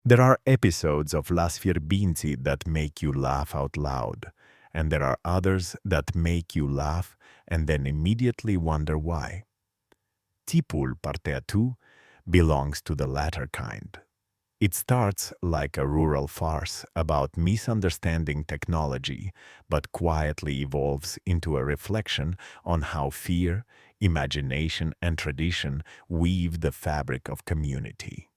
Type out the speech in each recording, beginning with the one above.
There are episodes of Las Fierbinți that make you laugh out loud, and there are others that make you laugh and then immediately wonder why. Tipul Partea 2 belongs to the latter kind. It starts like a rural farce about misunderstanding technology, but quietly evolves into a reflection on how fear, imagination, and tradition weave the fabric of community.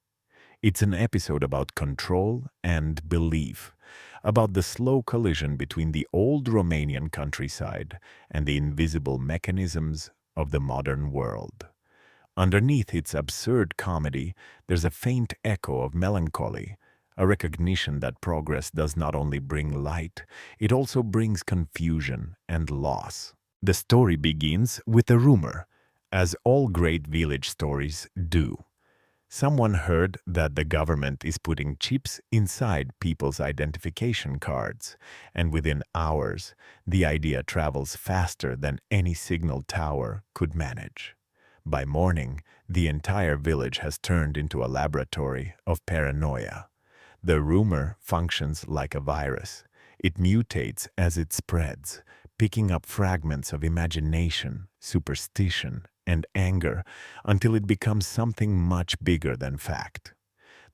It's an episode about control and belief, about the slow collision between the old Romanian countryside and the invisible mechanisms of the modern world. Underneath its absurd comedy, there's a faint echo of melancholy, a recognition that progress does not only bring light, it also brings confusion and loss. The story begins with a rumor, as all great village stories do. Someone heard that the government is putting chips inside people's identification cards, and within hours, the idea travels faster than any signal tower could manage. By morning, the entire village has turned into a laboratory of paranoia. The rumor functions like a virus. It mutates as it spreads, picking up fragments of imagination, superstition, and anger until it becomes something much bigger than fact.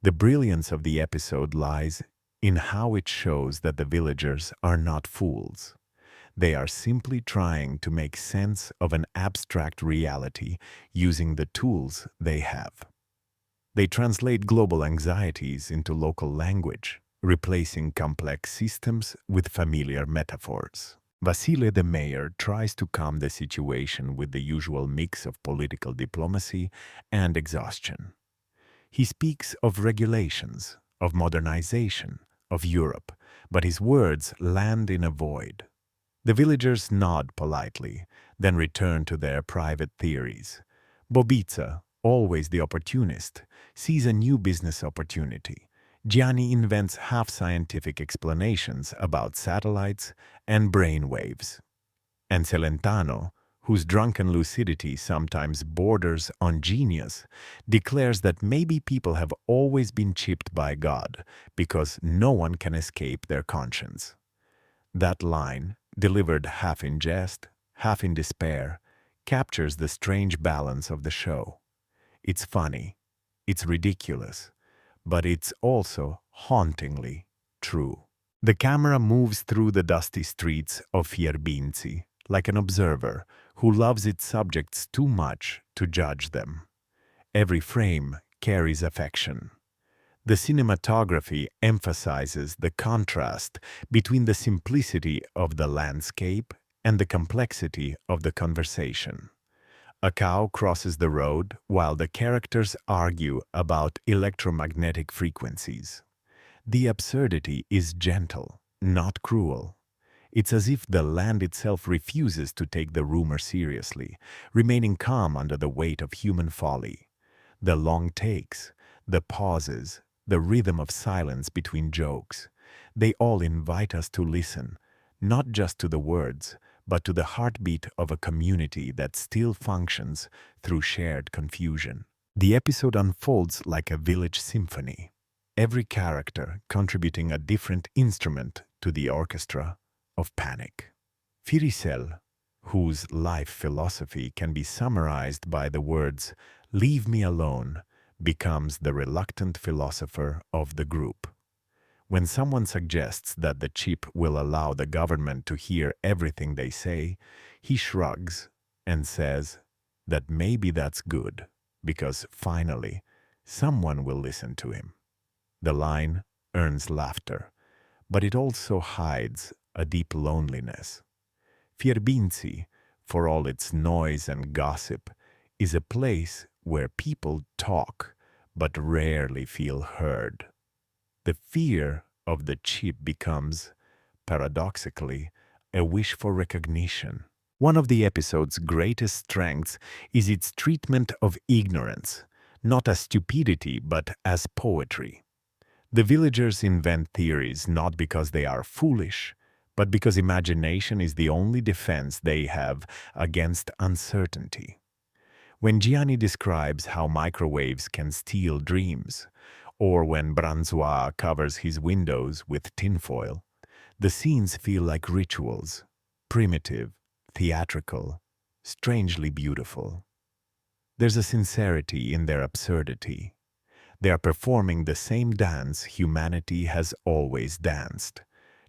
The brilliance of the episode lies in how it shows that the villagers are not fools. They are simply trying to make sense of an abstract reality using the tools they have. They translate global anxieties into local language, replacing complex systems with familiar metaphors. Vasile the mayor tries to calm the situation with the usual mix of political diplomacy and exhaustion. He speaks of regulations, of modernization, of Europe, but his words land in a void. The villagers nod politely, then return to their private theories. Bobica, always the opportunist, sees a new business opportunity. Gianni invents half-scientific explanations about satellites and brain waves. And Celentano, whose drunken lucidity sometimes borders on genius, declares that maybe people have always been chipped by God because no one can escape their conscience. That line, delivered half in jest, half in despair, captures the strange balance of the show. It's funny, it's ridiculous, but it's also hauntingly true. The camera moves through the dusty streets of Fierbinți like an observer who loves its subjects too much to judge them. Every frame carries affection. The cinematography emphasizes the contrast between the simplicity of the landscape and the complexity of the conversation. A cow crosses the road while the characters argue about electromagnetic frequencies. The absurdity is gentle, not cruel. It's as if the land itself refuses to take the rumor seriously, remaining calm under the weight of human folly. The long takes, the pauses, the rhythm of silence between jokes, they all invite us to listen, not just to the words, but to the heartbeat of a community that still functions through shared confusion. The episode unfolds like a village symphony, every character contributing a different instrument to the orchestra of panic. Firisel, whose life philosophy can be summarized by the words, "Leave me alone," becomes the reluctant philosopher of the group. When someone suggests that the chip will allow the government to hear everything they say, he shrugs and says that maybe that's good, because finally, someone will listen to him. The line earns laughter, but it also hides a deep loneliness. Fierbinți, for all its noise and gossip, is a place where people talk but rarely feel heard. The fear of the chip becomes, paradoxically, a wish for recognition. One of the episode's greatest strengths is its treatment of ignorance, not as stupidity but as poetry. The villagers invent theories not because they are foolish, but because imagination is the only defense they have against uncertainty. When Gianni describes how microwaves can steal dreams, or when Branzois covers his windows with tinfoil. The scenes feel like rituals, primitive, theatrical, strangely beautiful. There's a sincerity in their absurdity. They are performing the same dance humanity has always danced,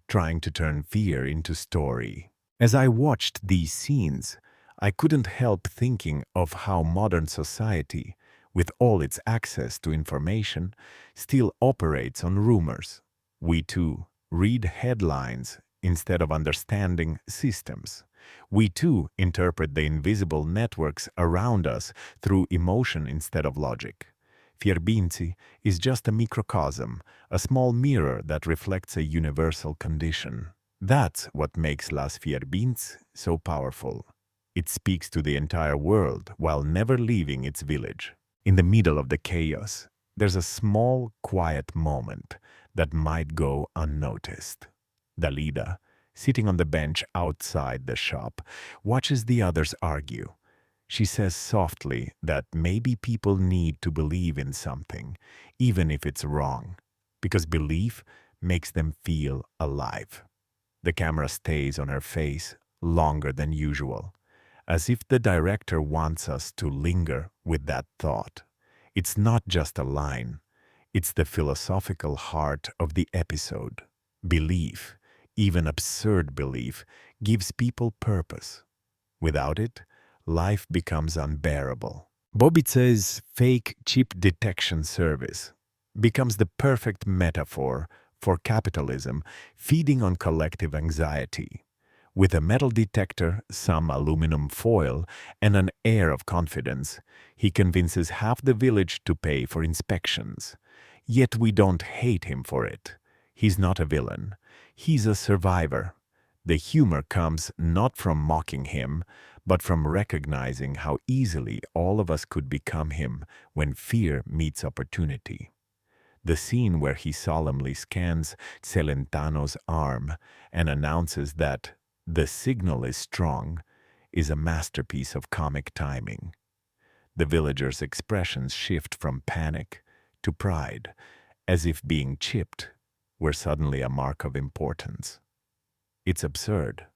trying to turn fear into story. As I watched these scenes, I couldn't help thinking of how modern society, with all its access to information, still operates on rumors. We too read headlines instead of understanding systems. We too interpret the invisible networks around us through emotion instead of logic. Fierbinți is just a microcosm, a small mirror that reflects a universal condition. That's what makes Las Fierbinți so powerful. It speaks to the entire world while never leaving its village. In the middle of the chaos, there's a small, quiet moment that might go unnoticed. Dalida, sitting on the bench outside the shop, watches the others argue. She says softly that maybe people need to believe in something, even if it's wrong, because belief makes them feel alive. The camera stays on her face longer than usual, as if the director wants us to linger with that thought. It's not just a line, it's the philosophical heart of the episode. Belief, even absurd belief, gives people purpose. Without it, life becomes unbearable. Bobice's fake chip detection service becomes the perfect metaphor for capitalism feeding on collective anxiety. With a metal detector, some aluminum foil, and an air of confidence, he convinces half the village to pay for inspections. Yet we don't hate him for it. He's not a villain. He's a survivor. The humor comes not from mocking him, but from recognizing how easily all of us could become him when fear meets opportunity. The scene where he solemnly scans Celentano's arm and announces that the signal is strong is a masterpiece of comic timing. The villagers' expressions shift from panic to pride, as if being chipped were suddenly a mark of importance. It's absurd,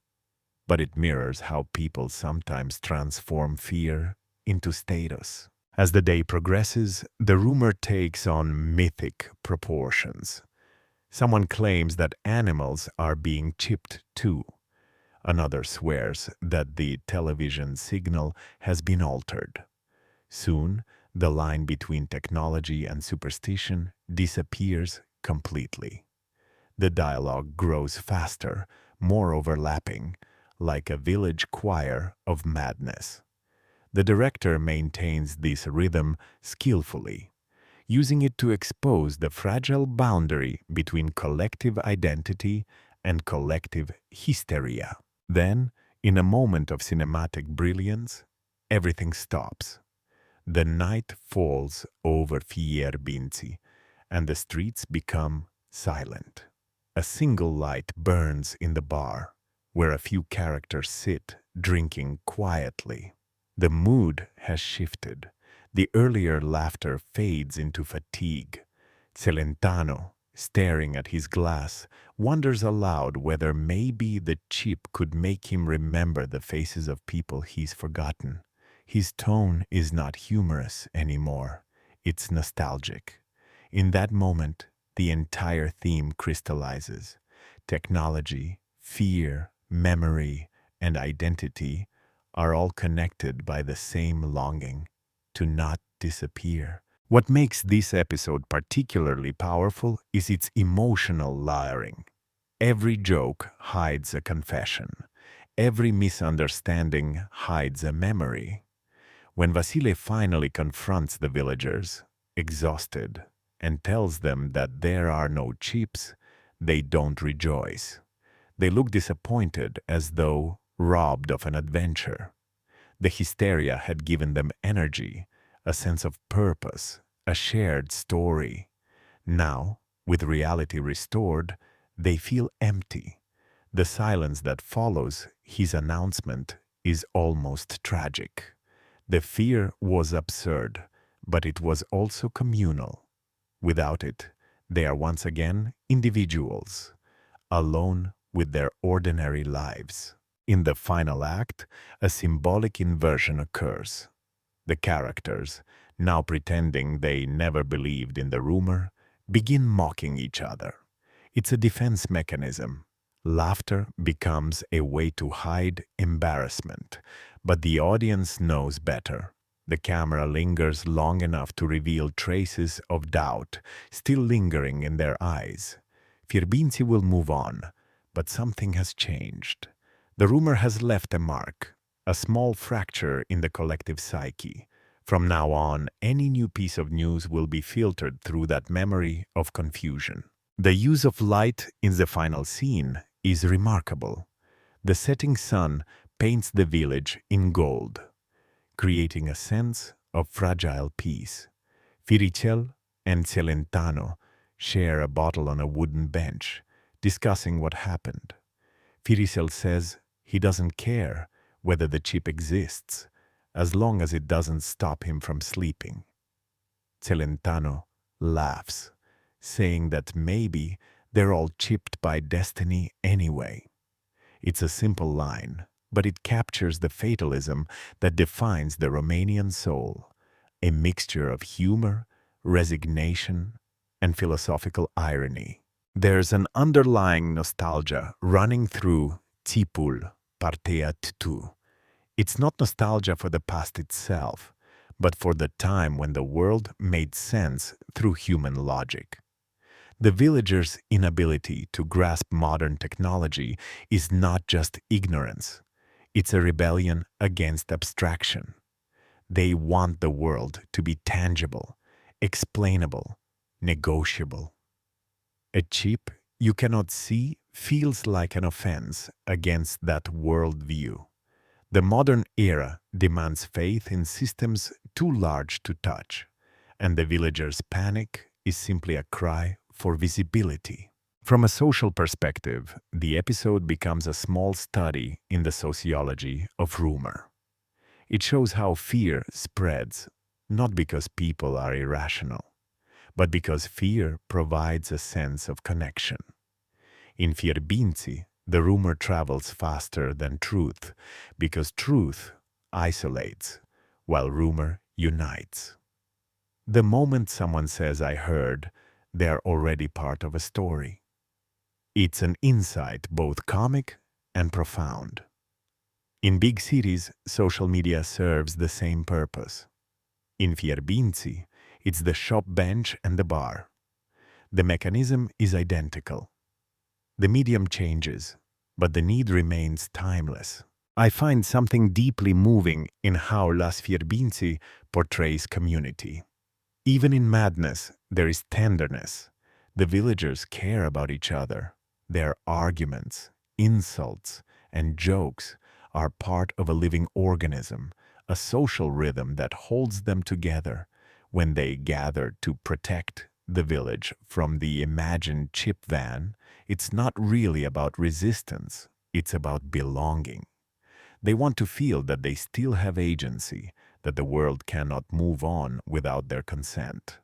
but it mirrors how people sometimes transform fear into status. As the day progresses, the rumor takes on mythic proportions. Someone claims that animals are being chipped too. Another swears that the television signal has been altered. Soon, the line between technology and superstition disappears completely. The dialogue grows faster, more overlapping, like a village choir of madness. The director maintains this rhythm skillfully, using it to expose the fragile boundary between collective identity and collective hysteria. Then, in a moment of cinematic brilliance, everything stops. The night falls over Fierbinți, and the streets become silent. A single light burns in the bar, where a few characters sit, drinking quietly. The mood has shifted. The earlier laughter fades into fatigue. Celentano, staring at his glass, wonders aloud whether maybe the chip could make him remember the faces of people he's forgotten. His tone is not humorous anymore. It's nostalgic. In that moment, the entire theme crystallizes. Technology, fear, memory, and identity are all connected by the same longing to not disappear. What makes this episode particularly powerful is its emotional layering. Every joke hides a confession. Every misunderstanding hides a memory. When Vasile finally confronts the villagers, exhausted, and tells them that there are no chips, they don't rejoice. They look disappointed, as though robbed of an adventure. The hysteria had given them energy, a sense of purpose, a shared story. Now, with reality restored, they feel empty. The silence that follows his announcement is almost tragic. The fear was absurd, but it was also communal. Without it, they are once again individuals, alone with their ordinary lives. In the final act, a symbolic inversion occurs. The characters, now pretending they never believed in the rumor, begin mocking each other. It's a defense mechanism. Laughter becomes a way to hide embarrassment, but the audience knows better. The camera lingers long enough to reveal traces of doubt still lingering in their eyes. Fierbinți will move on, but something has changed. The rumor has left a mark, a small fracture in the collective psyche. From now on, any new piece of news will be filtered through that memory of confusion. The use of light in the final scene is remarkable. The setting sun paints the village in gold, creating a sense of fragile peace. Firicel and Celentano share a bottle on a wooden bench, discussing what happened. Firicel says he doesn't care whether the chip exists, as long as it doesn't stop him from sleeping. Celentano laughs, saying that maybe they're all chipped by destiny anyway. It's a simple line, but it captures the fatalism that defines the Romanian soul, a mixture of humor, resignation, and philosophical irony. There's an underlying nostalgia running through Tipul, Partea tu. It's not nostalgia for the past itself, but for the time when the world made sense through human logic. The villagers' inability to grasp modern technology is not just ignorance. It's a rebellion against abstraction. They want the world to be tangible, explainable, negotiable. A chip you cannot see feels like an offense against that worldview. The modern era demands faith in systems too large to touch, and the villagers' panic is simply a cry for visibility. From a social perspective, the episode becomes a small study in the sociology of rumor. It shows how fear spreads, not because people are irrational, but because fear provides a sense of connection. In Fierbinți, the rumor travels faster than truth, because truth isolates, while rumor unites. The moment someone says, "I heard," they're already part of a story. It's an insight both comic and profound. In big cities, social media serves the same purpose. In Fierbinți, it's the shop bench and the bar. The mechanism is identical. The medium changes, but the need remains timeless. I find something deeply moving in how Las Fierbinți portrays community. Even in madness, there is tenderness. The villagers care about each other. Their arguments, insults, and jokes are part of a living organism, a social rhythm that holds them together. When they gather to protect the village from the imagined chip van, it's not really about resistance, it's about belonging. They want to feel that they still have agency, that the world cannot move on without their consent.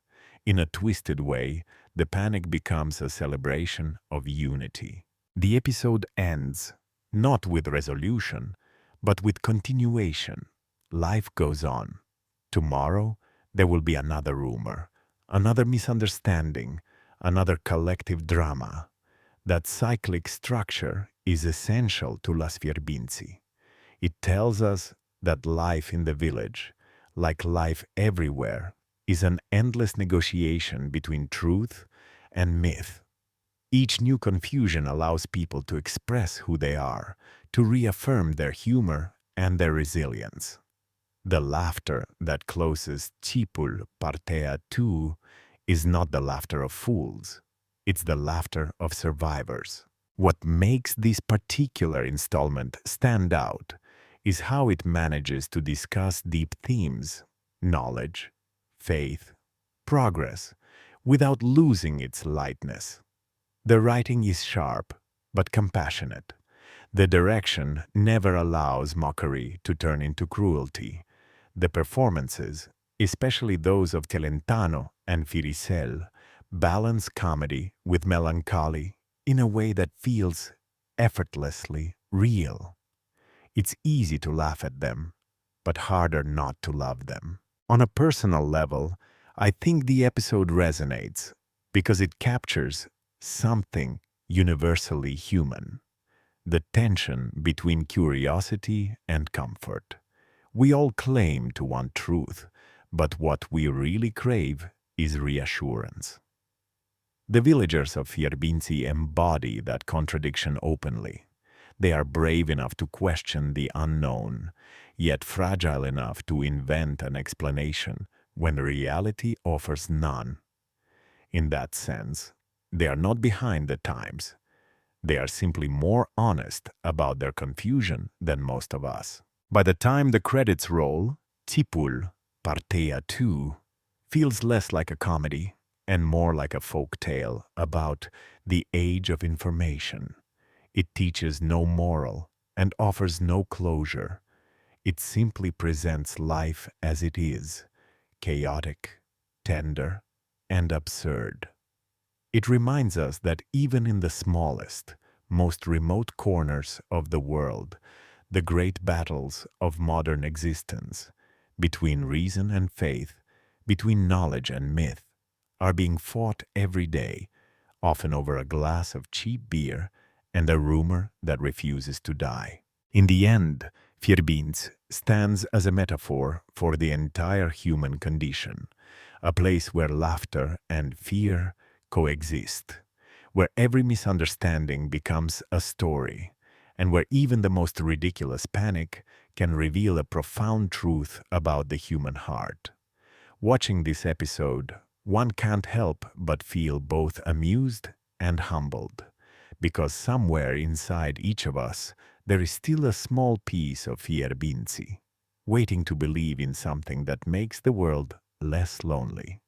In a twisted way, the panic becomes a celebration of unity. The episode ends, not with resolution, but with continuation. Life goes on. Tomorrow, there will be another rumor, another misunderstanding, another collective drama. That cyclic structure is essential to Las Fierbinți. It tells us that life in the village, like life everywhere, is an endless negotiation between truth and myth. Each new confusion allows people to express who they are, to reaffirm their humor and their resilience. The laughter that closes Tipul Partea tu is not the laughter of fools. It's the laughter of survivors. What makes this particular installment stand out is how it manages to discuss deep themes, knowledge, faith, progress, without losing its lightness. The writing is sharp, but compassionate. The direction never allows mockery to turn into cruelty. The performances, especially those of Celentano and Firicel, balance comedy with melancholy in a way that feels effortlessly real. It's easy to laugh at them, but harder not to love them. On a personal level, I think the episode resonates because it captures something universally human: the tension between curiosity and comfort. We all claim to want truth, but what we really crave is reassurance. The villagers of Fierbinți embody that contradiction openly. They are brave enough to question the unknown, yet fragile enough to invent an explanation when reality offers none. In that sense, they are not behind the times. They are simply more honest about their confusion than most of us. By the time the credits roll, Tipul, Partea 2, feels less like a comedy and more like a folk tale about the age of information. It teaches no moral and offers no closure. It simply presents life as it is, chaotic, tender, and absurd. It reminds us that even in the smallest, most remote corners of the world, the great battles of modern existence, between reason and faith, between knowledge and myth, are being fought every day, often over a glass of cheap beer and a rumor that refuses to die. In the end, Fierbinți stands as a metaphor for the entire human condition, a place where laughter and fear coexist, where every misunderstanding becomes a story, and where even the most ridiculous panic can reveal a profound truth about the human heart. Watching this episode, one can't help but feel both amused and humbled, because somewhere inside each of us there is still a small piece of Fierbinți, waiting to believe in something that makes the world less lonely.